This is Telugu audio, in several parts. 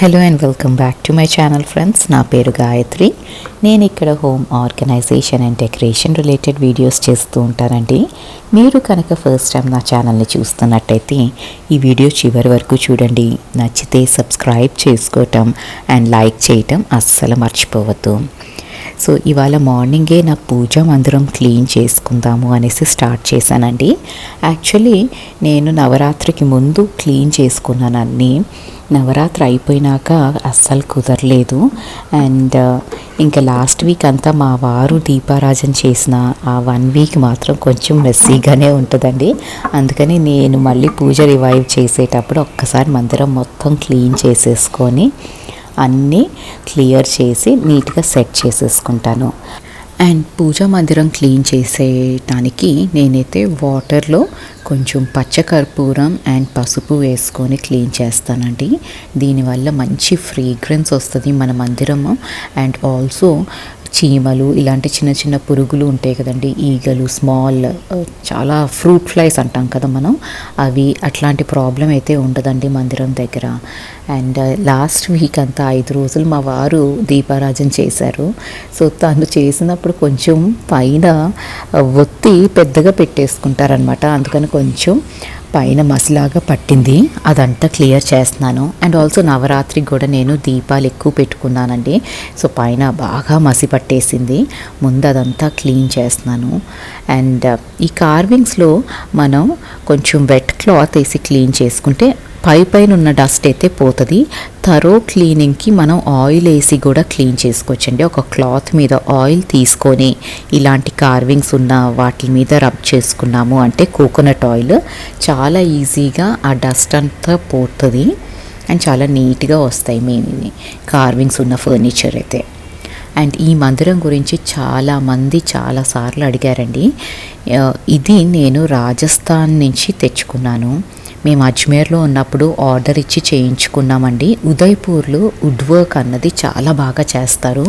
Hello and welcome back to my channel friends. నా పేరు గాయత్రి. నేను ఇక్కడ home organization and decoration related videos చేస్తూ ఉంటానండి. మీరు కనుక ఫస్ట్ టైం నా ఛానల్ని చూస్తున్నట్టయితే ఈ వీడియో చివరి వరకు చూడండి. నచ్చితే సబ్స్క్రైబ్ చేసుకోవటం అండ్ లైక్ చేయటం అస్సలు మర్చిపోవద్దు. సో ఇవాళ మార్నింగే నా పూజా మందిరం క్లీన్ చేసుకుందాము అనేసి స్టార్ట్ చేశానండి. యాక్చువల్లీ నేను నవరాత్రికి ముందు క్లీన్ చేసుకున్నాను అన్నీ. నవరాత్రి అయిపోయినాక అస్సలు కుదరలేదు. అండ్ ఇంకా లాస్ట్ వీక్ అంతా మా వారు దీపారాజన చేసిన ఆ 1 వీక్ మాత్రం కొంచెం మెస్సీగానే ఉంటుందండి. అందుకని నేను మళ్ళీ పూజ రివైవ్ చేసేటప్పుడు ఒక్కసారి మందిరం మొత్తం క్లీన్ చేసేసుకొని అన్నీ క్లియర్ చేసి నీట్గా సెట్ చేసేసుకుంటాను. అండ్ పూజా మందిరం క్లీన్ చేసేటానికి నేనైతే వాటర్లో కొంచెం పచ్చకర్పూరం అండ్ పసుపు వేసుకొని క్లీన్ చేస్తానండి. దీనివల్ల మంచి ఫ్రేగ్రెన్స్ వస్తుంది మన మందిరము. అండ్ ఆల్సో చీమలు ఇలాంటి చిన్న చిన్న పురుగులు ఉంటాయి కదండి, ఈగలు, స్మాల్ చాలా ఫ్రూట్ ఫ్లైస్ అంటాం కదా మనం, అవి అట్లాంటి ప్రాబ్లం అయితే ఉండదండి మందిరం దగ్గర. అండ్ లాస్ట్ వీక్ అంతా 5 రోజులు మా వారు దీపారాజన చేశారు. సో తను చేసినప్పుడు కొంచెం పైన ఒత్తి పెద్దగా పెట్టేసుకుంటారనమాట. అందుకని కొంచెం పైన మసిలాగా పట్టింది, అదంతా క్లియర్ చేస్తున్నాను. అండ్ ఆల్సో నవరాత్రికి కూడా నేను దీపాలు ఎక్కువ పెట్టుకున్నానండి. సో పైన బాగా మసి పట్టేసింది. ముందు అదంతా క్లీన్ చేస్తున్నాను. అండ్ ఈ కార్వింగ్స్లో మనం కొంచెం వెట్ క్లాత్ వేసి క్లీన్ చేసుకుంటే పైన ఉన్న డస్ట్ అయితే పోతుంది. థరో క్లీనింగ్కి మనం ఆయిల్ వేసి కూడా క్లీన్ చేసుకోవచ్చండి. ఒక క్లాత్ మీద ఆయిల్ తీసుకొని ఇలాంటి కార్వింగ్స్ ఉన్న వాటి మీద రబ్ చేసుకున్నాము అంటే కోకోనట్ ఆయిల్, చాలా ఈజీగా ఆ డస్ట్ అంతా పోతుంది అండ్ చాలా నీట్గా వస్తాయి మీ కార్వింగ్స్ ఉన్న ఫర్నిచర్ అయితే. అండ్ ఈ మందిరం గురించి చాలామంది చాలాసార్లు అడిగారండి. ఇది నేను రాజస్థాన్ నుంచి తెచ్చుకున్నాను. మేము అజ్మేర్లో ఉన్నప్పుడు ఆర్డర్ ఇచ్చి చేయించుకున్నామండి. ఉదయ్పూర్లో వుడ్ వర్క్ అన్నది చాలా బాగా చేస్తారు.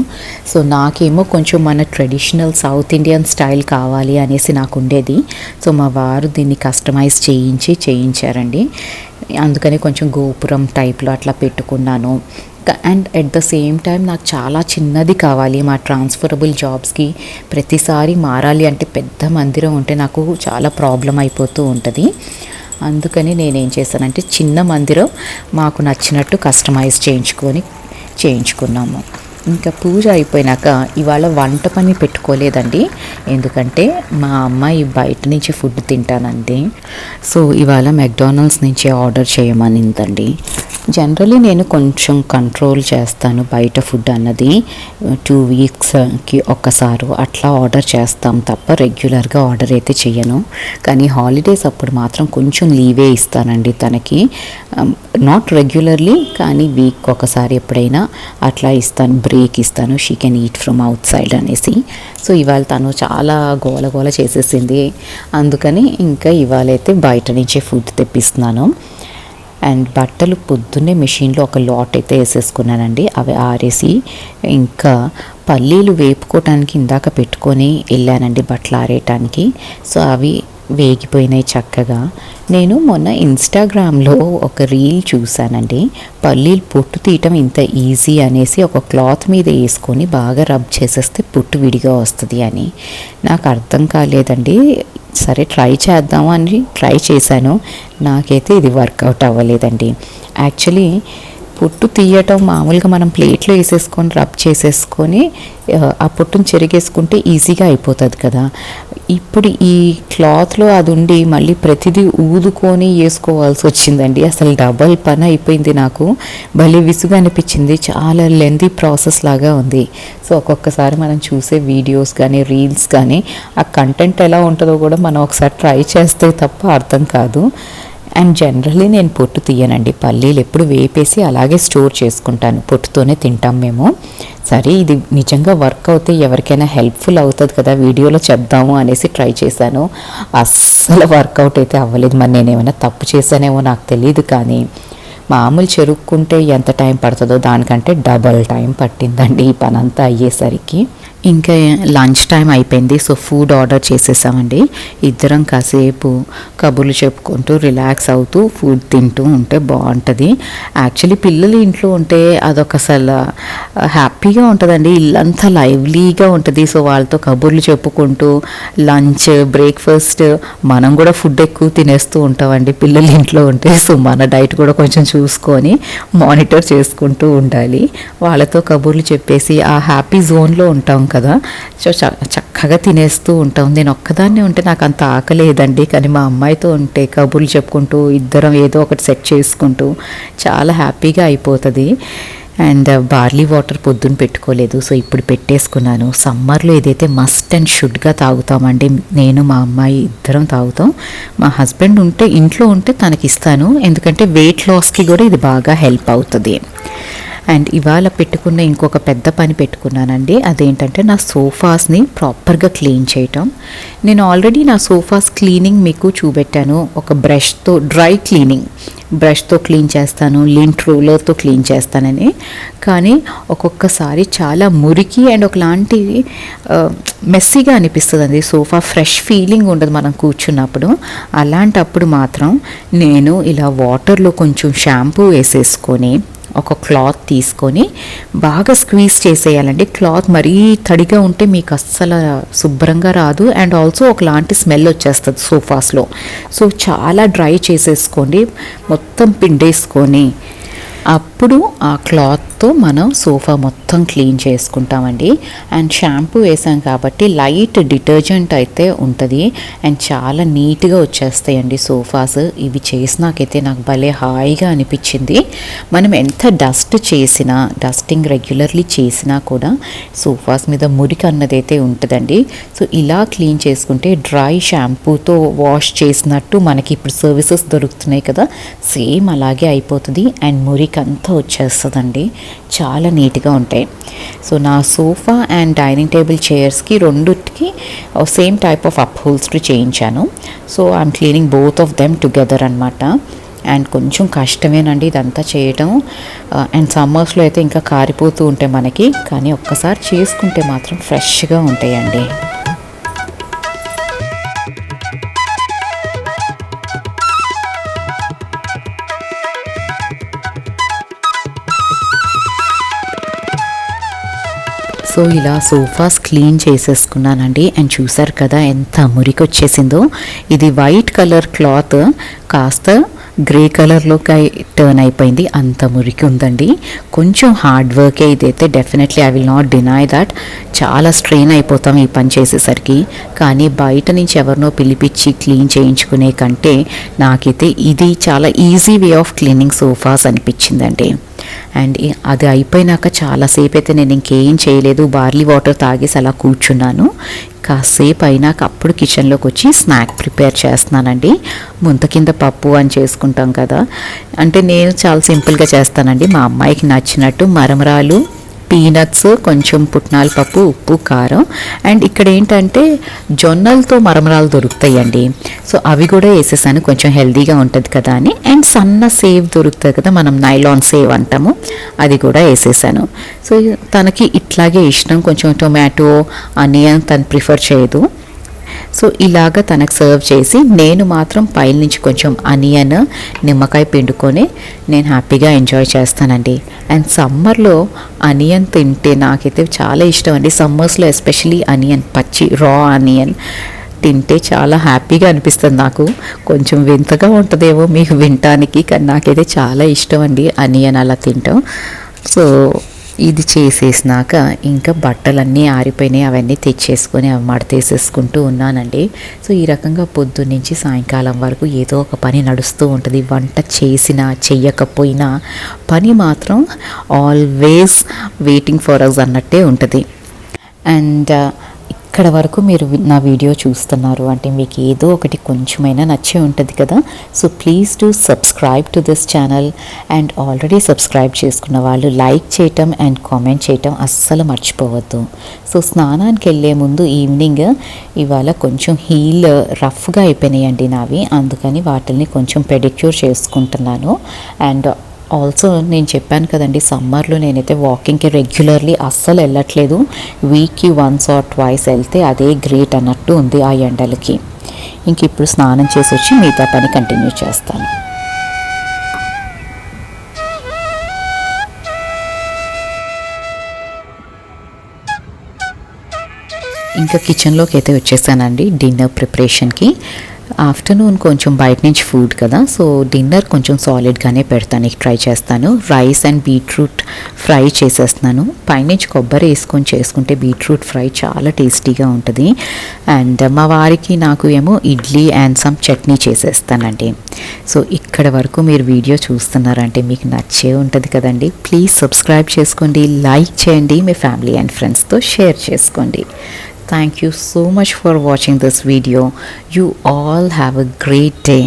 సో నాకేమో కొంచెం మన ట్రెడిషనల్ సౌత్ ఇండియన్ స్టైల్ కావాలి అనేసి నాకు ఉండేది. సో మా వారు దీన్ని కస్టమైజ్ చేయించారండి. అందుకని కొంచెం గోపురం టైప్లో అట్లా పెట్టుకున్నాను. And at the same time నాకు చాలా చిన్నది కావాలి. మా ట్రాన్స్ఫరబుల్ జాబ్స్కి ప్రతిసారి మారాలి అంటే పెద్ద మందిరం ఉంటే నాకు చాలా ప్రాబ్లం అయిపోతూ ఉంటుంది. అందుకని నేనేం చేశానంటే చిన్న మందిరం మాకు నచ్చినట్టు కస్టమైజ్ చేయించుకున్నాము. ఇంకా పూజ అయిపోయినాక ఇవాళ వంట పని పెట్టుకోలేదండి, ఎందుకంటే మా అమ్మాయి బయట నుంచి ఫుడ్ తింటానండి. సో ఇవాళ మెక్డానల్డ్స్ నుంచి ఆర్డర్ చేయమనిందండి. జనరల్లీ నేను కొంచెం కంట్రోల్ చేస్తాను బయట ఫుడ్ అన్నది. 2 వీక్స్కి ఒక్కసారి అట్లా ఆర్డర్ చేస్తాం తప్ప రెగ్యులర్గా ఆర్డర్ అయితే చేయను. కానీ హాలిడేస్ అప్పుడు మాత్రం కొంచెం లీవే ఇస్తానండి తనకి. నాట్ రెగ్యులర్లీ కానీ వీక్ ఒకసారి ఎప్పుడైనా అట్లా ఇస్తాను, బ్రేక్ ఇస్తాను. She can eat from out side అనేసి. సో ఇవాళ తను చాలా గోల చేసేసింది. అందుకని ఇంకా ఇవాళ అయితే బయట నుంచే ఫుడ్ తెప్పిస్తున్నాను. అండ్ బట్టలు పొద్దున్నే మెషిన్లో ఒక లాట్ అయితే వేసేసుకున్నానండి. అవి ఆరేసి ఇంకా పల్లీలు వేపుకోవటానికి ఇందాక పెట్టుకొని వెళ్ళానండి బట్టలు ఆరేయటానికి. సో అవి వేగిపోయినాయి చక్కగా. నేను మొన్న ఇన్స్టాగ్రామ్లో ఒక రీల్ చూశానండి. పల్లీలు పొట్టు తీయటం ఇంత ఈజీ అనేసి ఒక క్లాత్ మీద వేసుకొని బాగా రబ్ చేసేస్తే పొట్టు విడిగా వస్తుంది అని. నాకు అర్థం కాలేదండి. సరే ట్రై చేద్దాము అని ట్రై చేశాను. నాకైతే ఇది వర్కౌట్ అవ్వలేదండి. యాక్చువల్లీ పొట్టు తీయటం మామూలుగా మనం ప్లేట్లో వేసేసుకొని రబ్ చేసేసుకొని ఆ పొట్టును చెరిగేసుకుంటే ఈజీగా అయిపోతుంది కదా. ఇప్పుడు ఈ క్లాత్లో అది ఉండి మళ్ళీ ప్రతిదీ ఊదుకొని వేసుకోవాల్సి వచ్చిందండి. అసలు డబల్ పని అయిపోయింది. నాకు భలే విసుగు అనిపించింది. చాలా లెంతీ ప్రాసెస్ లాగా ఉంది. సో ఒక్కొక్కసారి మనం చూసే వీడియోస్ కానీ రీల్స్ కానీ ఆ కంటెంట్ ఎలా ఉంటుందో కూడా మనం ఒకసారి ట్రై చేస్తే తప్ప అర్థం కాదు. అండ్ జనరల్లీ నేను పొట్టు తీయనండి. పల్లీలు ఎప్పుడు వేపేసి అలాగే స్టోర్ చేసుకుంటాను. పొట్టుతోనే తింటాం మేము. సరే ఇది నిజంగా వర్క్ అవుతే ఎవరికైనా హెల్ప్ఫుల్ అవుతుంది కదా, వీడియోలో చెప్దాము అనేసి ట్రై చేశాను. అస్సలు వర్కౌట్ అయితే అవ్వలేదు. మరి నేను ఏమైనా తప్పు చేశానేమో నాకు తెలియదు. కానీ మామూలు చెరుక్కుంటే ఎంత టైం పడుతుందో దానికంటే డబల్ టైం పట్టిందండి ఈ పనంతా అయ్యేసరికి. ఇంకా లంచ్ టైం అయిపోయింది. సో ఫుడ్ ఆర్డర్ చేసేసామండి. ఇద్దరం కాసేపు కబుర్లు చెప్పుకుంటూ రిలాక్స్ అవుతూ ఫుడ్ తింటూ ఉంటే బాగుంటుంది. యాక్చువల్లీ పిల్లలు ఇంట్లో ఉంటే అదొక అసలు హ్యాపీగా ఉంటుందండి. ఇల్లంతా లైవ్లీగా ఉంటుంది. సో వాళ్ళతో కబుర్లు చెప్పుకుంటూ లంచ్, బ్రేక్ఫాస్ట్, మనం కూడా ఫుడ్ ఎక్కువ తినేస్తూ ఉంటామండి పిల్లలు ఇంట్లో ఉంటే. సో మన డైట్ కూడా కొంచెం చూసుకొని మానిటర్ చేసుకుంటూ ఉండాలి. వాళ్ళతో కబుర్లు చెప్పేసి ఆ హ్యాపీ జోన్లో ఉంటాం కదా. సో చక్కగా తినేస్తూ ఉంటాం. నేను ఒక్కదాన్నే ఉంటే నాకు అంత ఆకలేదండి. కానీ మా అమ్మాయితో ఉంటే కబుర్లు చెప్పుకుంటూ ఇద్దరం ఏదో ఒకటి సెట్ చేసుకుంటూ చాలా హ్యాపీగా అయిపోతుంది. అండ్ బార్లీ వాటర్ పొద్దున్న పెట్టుకోలేదు. సో ఇప్పుడు పెట్టేసుకున్నాను. సమ్మర్లో ఏదైతే మస్ట్ అండ్ షుడ్గా తాగుతామండి. నేను మా అమ్మాయి ఇద్దరం తాగుతాం. మా హస్బెండ్ ఉంటే ఇంట్లో ఉంటే తనకి ఇస్తాను. ఎందుకంటే వెయిట్ లాస్కి కూడా ఇది బాగా హెల్ప్ అవుతుంది. అండ్ ఇవాళ పెట్టుకున్న ఇంకొక పెద్ద పని పెట్టుకున్నానండి. అదేంటంటే నా సోఫాస్ని ప్రాపర్గా క్లీన్ చేయటం. నేను ఆల్రెడీ నా సోఫాస్ క్లీనింగ్ మీకు చూపెట్టాను. ఒక బ్రష్తో డ్రై క్లీనింగ్, బ్రష్తో క్లీన్ చేస్తాను, లింట్ రోలర్తో క్లీన్ చేస్తానని. కానీ ఒక్కొక్కసారి చాలా మురికి అండ్ ఒకలాంటి మెస్సీగా అనిపిస్తుంది. సోఫా ఫ్రెష్ ఫీలింగ్ ఉండదు మనం కూర్చున్నప్పుడు. అలాంటప్పుడు మాత్రం నేను ఇలా వాటర్లో కొంచెం షాంపూ వేసేసుకొని ఒక క్లాత్ తీసుకొని బాగా స్క్వీజ్ చేసేయాలండి. క్లాత్ మరీ తడిగా ఉంటే మీకు అస్సలు శుభ్రంగా రాదు. అండ్ ఆల్సో ఒకలాంటి స్మెల్ వచ్చేస్తుంది సోఫాస్లో. సో చాలా డ్రై చేసేసుకోండి, మొత్తం పిండేసుకొని అప్పుడు ఆ క్లాత్తో మనం సోఫా మొత్తం క్లీన్ చేసుకుంటామండి. అండ్ షాంపూ వేసాం కాబట్టి లైట్ డిటర్జెంట్ అయితే ఉంటుంది అండ్ చాలా నీట్గా వచ్చేస్తాయండి సోఫాస్. ఇవి చేసినాకైతే నాకు భలే హాయిగా అనిపించింది. మనం ఎంత డస్ట్ చేసినా, డస్టింగ్ రెగ్యులర్లీ చేసినా కూడా సోఫాస్ మీద మురికి అన్నదైతే ఉంటుందండి. సో ఇలా క్లీన్ చేసుకుంటే డ్రై షాంపూతో వాష్ చేసినట్టు మనకి ఇప్పుడు సర్వీసెస్ దొరుకుతున్నాయి కదా, సేమ్ అలాగే అయిపోతుంది. అండ్ మురికి అంతా వచ్చేస్తుందండి. చాలా నీట్గా ఉంటాయి. సో నా సోఫా అండ్ డైనింగ్ టేబుల్ చైర్స్కి రెండుకి సేమ్ టైప్ ఆఫ్ అప్హోల్స్టరీ చేయించాను. So I'm cleaning both of them together అనమాట. అండ్ కొంచెం కష్టమేనండి ఇదంతా చేయటం. అండ్ సమ్మర్స్లో అయితే ఇంకా కారిపోతూ ఉంటాయి మనకి. కానీ ఒక్కసారి చేసుకుంటే మాత్రం ఫ్రెష్గా ఉంటాయండి. సో ఇలా సోఫాస్ క్లీన్ చేసేసుకున్నానండి. అండ్ చూసారు కదా ఎంత మురికి వచ్చేసిందో. ఇది వైట్ కలర్ క్లాత్ కాస్త గ్రే కలర్లోకి టర్న్ అయిపోయింది. అంత మురికి ఉందండి. కొంచెం హార్డ్ వర్కే ఇదైతే. Definitely I will not deny that. చాలా స్ట్రెయిన్ అయిపోతాం ఈ పని చేసేసరికి. కానీ బయట నుంచి ఎవరినో పిలిపించి క్లీన్ చేయించుకునే కంటే నాకైతే ఇది చాలా easy way of cleaning sofas అనిపించిందండి. అండ్ అది అయిపోయినాక చాలాసేపు అయితే నేను ఇంకేం చేయలేదు. బార్లీ వాటర్ తాగేసి అలా కూర్చున్నాను. కాసేపు అయినాక అప్పుడు కిచెన్లోకి వచ్చి స్నాక్ ప్రిపేర్ చేస్తున్నానండి. ముంత కింద పప్పు అని చేసుకుంటాం కదా, అంటే నేను చాలా సింపుల్గా చేస్తానండి. మా అమ్మాయికి నచ్చినట్టు మరమరాలు, పీనట్స్, కొంచెం పుట్నాల పప్పు, ఉప్పు, కారం. అండ్ ఇక్కడ ఏంటంటే జొన్నలతో మరమరాలు దొరుకుతాయండి. సో అవి కూడా వేసేసాను, కొంచెం హెల్తీగా ఉంటుంది కదా అని. అండ్ సన్న సేవ్ దొరుకుతుంది కదా, మనం నైలాన్ సేవ్ అంటాము, అది కూడా వేసేసాను. సో తనకి ఇట్లాగే ఇష్టం. కొంచెం టొమాటో, ఆనియన్ తను ప్రిఫర్ చేయదు. సో ఇలాగ తనకు సర్వ్ చేసి నేను మాత్రం పైన నుంచి కొంచెం ఆనియన్, నిమ్మకాయ పిండుకొని నేను హ్యాపీగా ఎంజాయ్ చేస్తానండి. అండ్ సమ్మర్లో ఆనియన్ తింటే నాకైతే చాలా ఇష్టం అండి. సమ్మర్స్లో ఎస్పెషలీ ఆనియన్, పచ్చి రా ఆనియన్ తింటే చాలా హ్యాపీగా అనిపిస్తుంది నాకు. కొంచెం వింతగా ఉంటుందేమో మీకు వినటానికి, కానీ నాకైతే చాలా ఇష్టం అండి ఆనియన్ అలా తింటాం. సో ఇది చేసేసినాక ఇంకా బట్టలన్నీ ఆరిపోయినాయి, అవన్నీ తెచ్చేసుకొని అవి మడతేసేసుకుంటూ ఉన్నానండి. సో ఈ రకంగా పొద్దున్న నుంచి సాయంకాలం వరకు ఏదో ఒక పని నడుస్తూ ఉంటుంది. వంట చేసినా చెయ్యకపోయినా పని మాత్రం ఆల్వేస్ వెయిటింగ్ ఫర్ అస్ అన్నట్టే ఉంటుంది. అండ్ ఇక్కడ వరకు మీరు నా వీడియో చూస్తున్నారు అంటే మీకు ఏదో ఒకటి కొంచెమైనా నచ్చే ఉంటుంది కదా. So please do subscribe to this channel. And already subscribe చేసుకున్న వాళ్ళు లైక్ చేయటం అండ్ కామెంట్ చేయటం అస్సలు మర్చిపోవద్దు. సో స్నానానికి వెళ్ళే ముందు ఈవినింగ్ ఇవాళ కొంచెం హీల్ రఫ్గా అయిపోయినాయండి నావి, అందుకని వాటిని కొంచెం పెడిక్యూర్ చేసుకుంటున్నాను. అండ్ ఆల్సో నేను చెప్పాను కదండి, సమ్మర్లో నేనైతే వాకింగ్కి రెగ్యులర్లీ అస్సలు వెళ్ళట్లేదు. వీక్కి వన్స్ ఆర్ ట్వైస్ వెళ్తే అదే గ్రేట్ అన్నట్టు ఉంది ఆ ఎండలకి. ఇంక ఇప్పుడు స్నానం చేసి వచ్చి మిగతా పని కంటిన్యూ చేస్తాను. ఇంకా కిచెన్లోకి అయితే వచ్చేసానండి డిన్నర్ ప్రిపరేషన్కి. ఆఫ్టర్నూన్ కొంచెం బయట నుంచి ఫుడ్ కదా, సో డిన్నర్ కొంచెం సాలిడ్గానే పెడతాను, ట్రై చేస్తాను. రైస్ అండ్ బీట్రూట్ ఫ్రై చేసేస్తున్నాను. పైనుంచి కొబ్బరి వేసుకొని చేసుకుంటే బీట్రూట్ ఫ్రై చాలా టేస్టీగా ఉంటుంది. అండ్ మా వారికి నాకు ఏమో ఇడ్లీ అండ్ సమ్ చట్నీ చేసేస్తానండి. సో ఇక్కడ వరకు మీరు వీడియో చూస్తున్నారంటే మీకు నచ్చే ఉంటుంది కదండి. ప్లీజ్ సబ్స్క్రైబ్ చేసుకోండి, లైక్ చేయండి, మీ ఫ్యామిలీ అండ్ ఫ్రెండ్స్తో షేర్ చేసుకోండి. Thank you so much for watching this video. You all have a great day.